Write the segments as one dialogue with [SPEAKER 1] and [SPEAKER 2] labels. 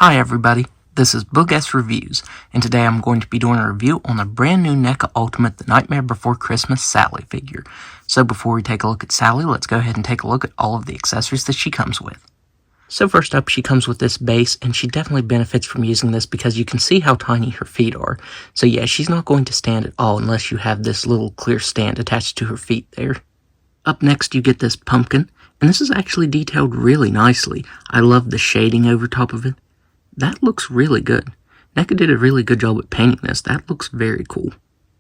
[SPEAKER 1] Hi everybody, this is Book S Reviews, and today I'm going to be doing a review on the brand new Neca Ultimate The Nightmare Before Christmas Sally figure. So before we take a look at Sally, let's go ahead and take a look at all of the accessories that she comes with. So first up, she comes with this base, and she definitely benefits from using this because you can see how tiny her feet are. So yeah, she's not going to stand at all unless you have this little clear stand attached to her feet there. Up next, you get this pumpkin, and this is actually detailed really nicely. I love the shading over top of it. That looks really good. Neca did a really good job at painting this. That looks very cool.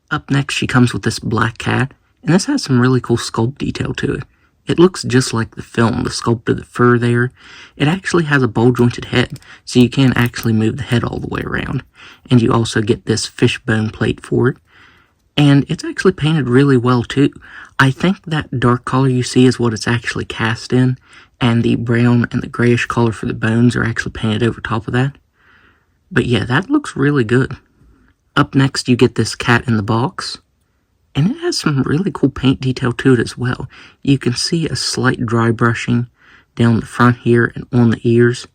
[SPEAKER 1] Up next, she comes with this black cat, and this has some really cool sculpt detail to it. It looks just like the film, the sculpt of the fur there. It actually has a ball-jointed head, so you can actually move the head all the way around. And you also get this fishbone plate for it. And it's actually painted really well too. I think that dark color you see is what it's actually cast in, and the brown and the grayish color for the bones are actually painted over top of that. But yeah, that looks really good. Up next, you get this cat in the box, and it has some really cool paint detail to it as well. You can see a slight dry brushing down the front here and on the ears,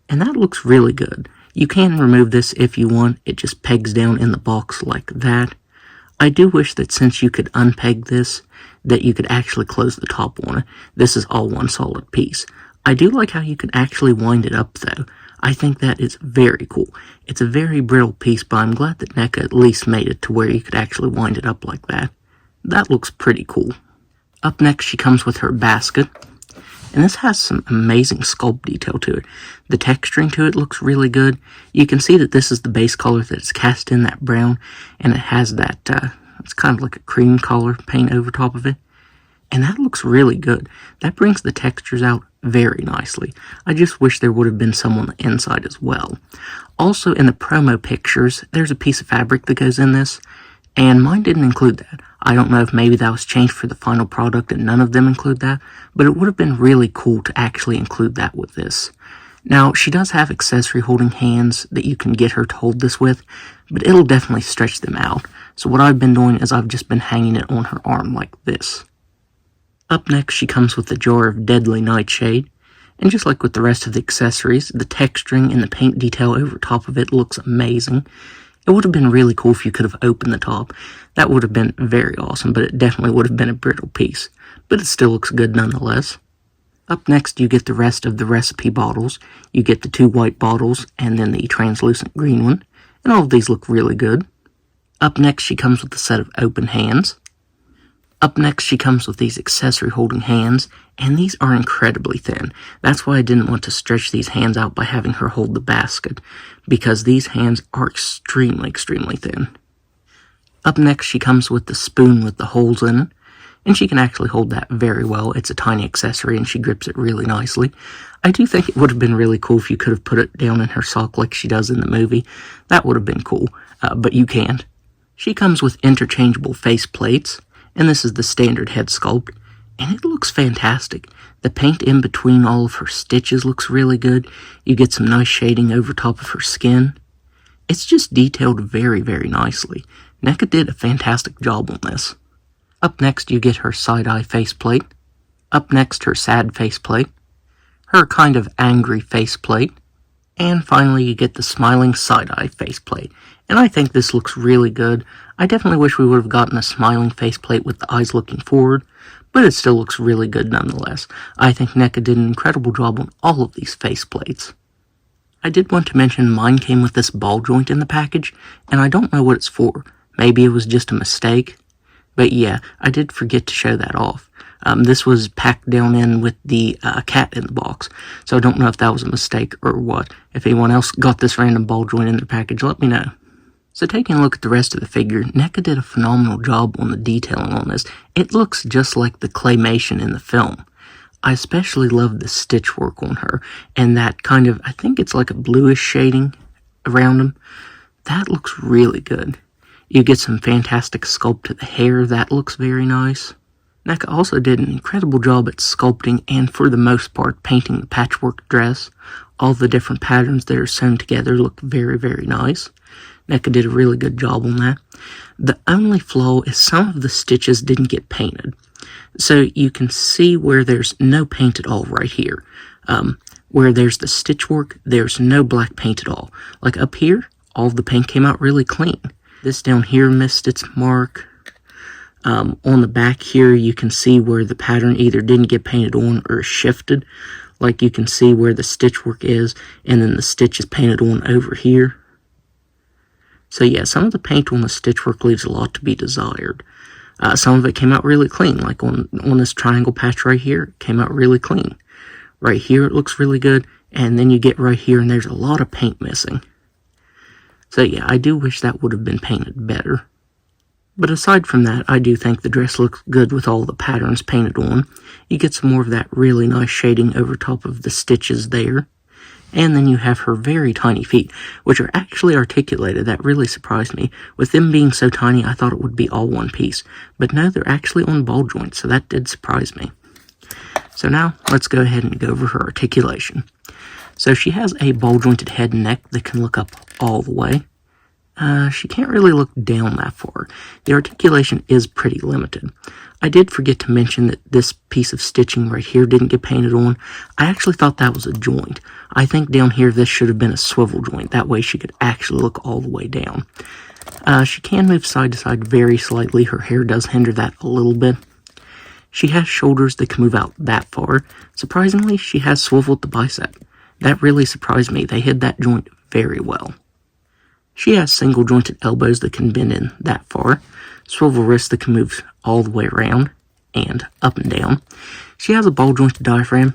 [SPEAKER 1] and that looks really good. You can remove this if you want. It just pegs down in the box like that. I do wish that since you could unpeg this, that you could actually close the top on it. This is all one solid piece. I do like how you can actually wind it up though. I think that is very cool. It's a very brittle piece, but I'm glad that Neca at least made it to where you could actually wind it up like that. That looks pretty cool. Up next, she comes with her basket, and this has some amazing sculpt detail to it. The texturing to it looks really good. You can see that this is the base color that it's cast in, that brown, and it has that, it's kind of like a cream color paint over top of it. And that looks really good. That brings the textures out very nicely. I just wish there would have been some on the inside as well. Also, in the promo pictures, there's a piece of fabric that goes in this, and mine didn't include that. I don't know if maybe that was changed for the final product and none of them include that, but it would have been really cool to actually include that with this. Now, she does have accessory holding hands that you can get her to hold this with, but it'll definitely stretch them out. So what I've been doing is I've just been hanging it on her arm like this. Up next, she comes with a jar of Deadly Nightshade, and just like with the rest of the accessories, the texturing and the paint detail over top of it looks amazing. It would have been really cool if you could have opened the top. That would have been very awesome, but it definitely would have been a brittle piece. But it still looks good nonetheless. Up next, you get the rest of the recipe bottles. You get the 2 white bottles, and then the translucent green one. And all of these look really good. Up next, she comes with a set of open hands. Up next, she comes with these accessory holding hands, and these are incredibly thin. That's why I didn't want to stretch these hands out by having her hold the basket, because these hands are extremely thin. Up next, she comes with the spoon with the holes in it, and she can actually hold that very well. It's a tiny accessory, and she grips it really nicely. I do think it would have been really cool if you could have put it down in her sock like she does in the movie. That would have been cool, but you can't. She comes with interchangeable face plates, and this is the standard head sculpt, and it looks fantastic. The paint in between all of her stitches looks really good. You get some nice shading over top of her skin. It's just detailed very nicely. Neca did a fantastic job on this. Up next, you get her side-eye faceplate. Up next, her sad faceplate. Her kind of angry faceplate. And finally, you get the smiling side-eye faceplate. And I think this looks really good. I definitely wish we would have gotten a smiling faceplate with the eyes looking forward, but it still looks really good nonetheless. I think Neca did an incredible job on all of these faceplates. I did want to mention mine came with this ball joint in the package, and I don't know what it's for. Maybe it was just a mistake. But yeah, I did forget to show that off. This was packed down in with the cat in the box, so I don't know if that was a mistake or what. If anyone else got this random ball joint in their package, let me know. So taking a look at the rest of the figure, Neca did a phenomenal job on the detailing on this. It looks just like the claymation in the film. I especially love the stitch work on her, and that kind of, I think it's like a bluish shading around them. That looks really good. You get some fantastic sculpt to the hair. That looks very nice. Neca also did an incredible job at sculpting and, for the most part, painting the patchwork dress. All the different patterns that are sewn together look very nice. Neca did a really good job on that. The only flaw is some of the stitches didn't get painted. So you can see where there's no paint at all right here. where there's the stitch work, there's no black paint at all. Like up here, all of the paint came out really clean. This down here missed its mark. On the back here, you can see where the pattern either didn't get painted on or shifted. Like you can see where the stitch work is, and then the stitch is painted on over here. So yeah, some of the paint on the stitch work leaves a lot to be desired. Some of it came out really clean, like on this triangle patch right here, it came out really clean. Right here it looks really good, and then you get right here and there's a lot of paint missing. So yeah, I do wish that would have been painted better. But aside from that, I do think the dress looks good with all the patterns painted on. You get some more of that really nice shading over top of the stitches there. And then you have her very tiny feet, which are actually articulated. That really surprised me. With them being so tiny, I thought it would be all one piece. But no, they're actually on ball joints, so that did surprise me. So now, let's go ahead and go over her articulation. So she has a ball jointed head and neck that can look up all the way. She can't really look down that far. The articulation is pretty limited. I did forget to mention that this piece of stitching right here didn't get painted on. I actually thought that was a joint. I think down here this should have been a swivel joint. That way she could actually look all the way down. She can move side to side very slightly. Her hair does hinder that a little bit. She has shoulders that can move out that far. Surprisingly, she has swivel at the bicep. That really surprised me. They hid that joint very well. She has single jointed elbows that can bend in that far, swivel wrists that can move all the way around and up and down. She has a ball jointed diaphragm,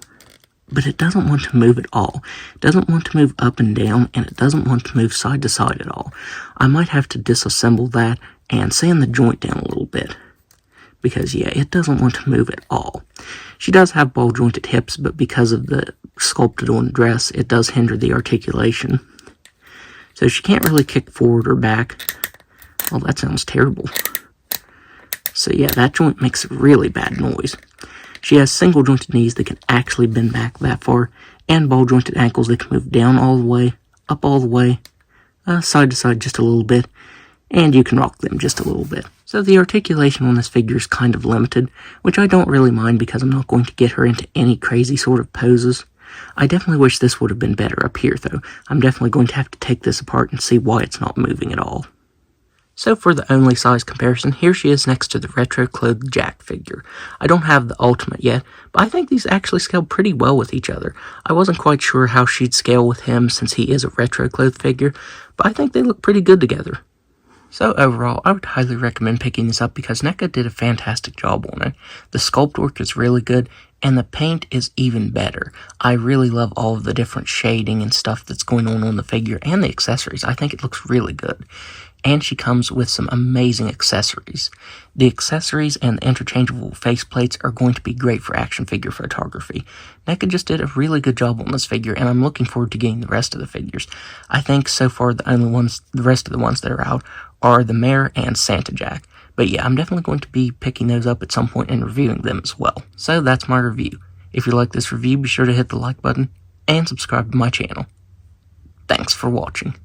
[SPEAKER 1] but it doesn't want to move at all. It doesn't want to move up and down, and it doesn't want to move side to side at all. I might have to disassemble that and sand the joint down a little bit, because yeah, it doesn't want to move at all. She does have ball jointed hips, but because of the sculpted on dress, it does hinder the articulation. So she can't really kick forward or back. Oh, that sounds terrible. So yeah, that joint makes a really bad noise. She has single jointed knees that can actually bend back that far, and ball jointed ankles that can move down all the way, up all the way, side to side just a little bit, and you can rock them just a little bit. So the articulation on this figure is kind of limited, which I don't really mind because I'm not going to get her into any crazy sort of poses. I definitely wish this would have been better up here, though. I'm definitely going to have to take this apart and see why it's not moving at all. So for the only size comparison, here she is next to the retro clothed Jack figure. I don't have the Ultimate yet, but I think these actually scale pretty well with each other. I wasn't quite sure how she'd scale with him since he is a retro clothed figure, but I think they look pretty good together. So overall, I would highly recommend picking this up because Neca did a fantastic job on it. The sculpt work is really good, and the paint is even better. I really love all of the different shading and stuff that's going on the figure and the accessories. I think it looks really good. And she comes with some amazing accessories. The accessories and the interchangeable faceplates are going to be great for action figure photography. Neca just did a really good job on this figure, and I'm looking forward to getting the rest of the figures. I think so far the rest of the ones that are out are the Mayor and Santa Jack. But yeah, I'm definitely going to be picking those up at some point and reviewing them as well. So that's my review. If you like this review, be sure to hit the like button and subscribe to my channel. Thanks for watching.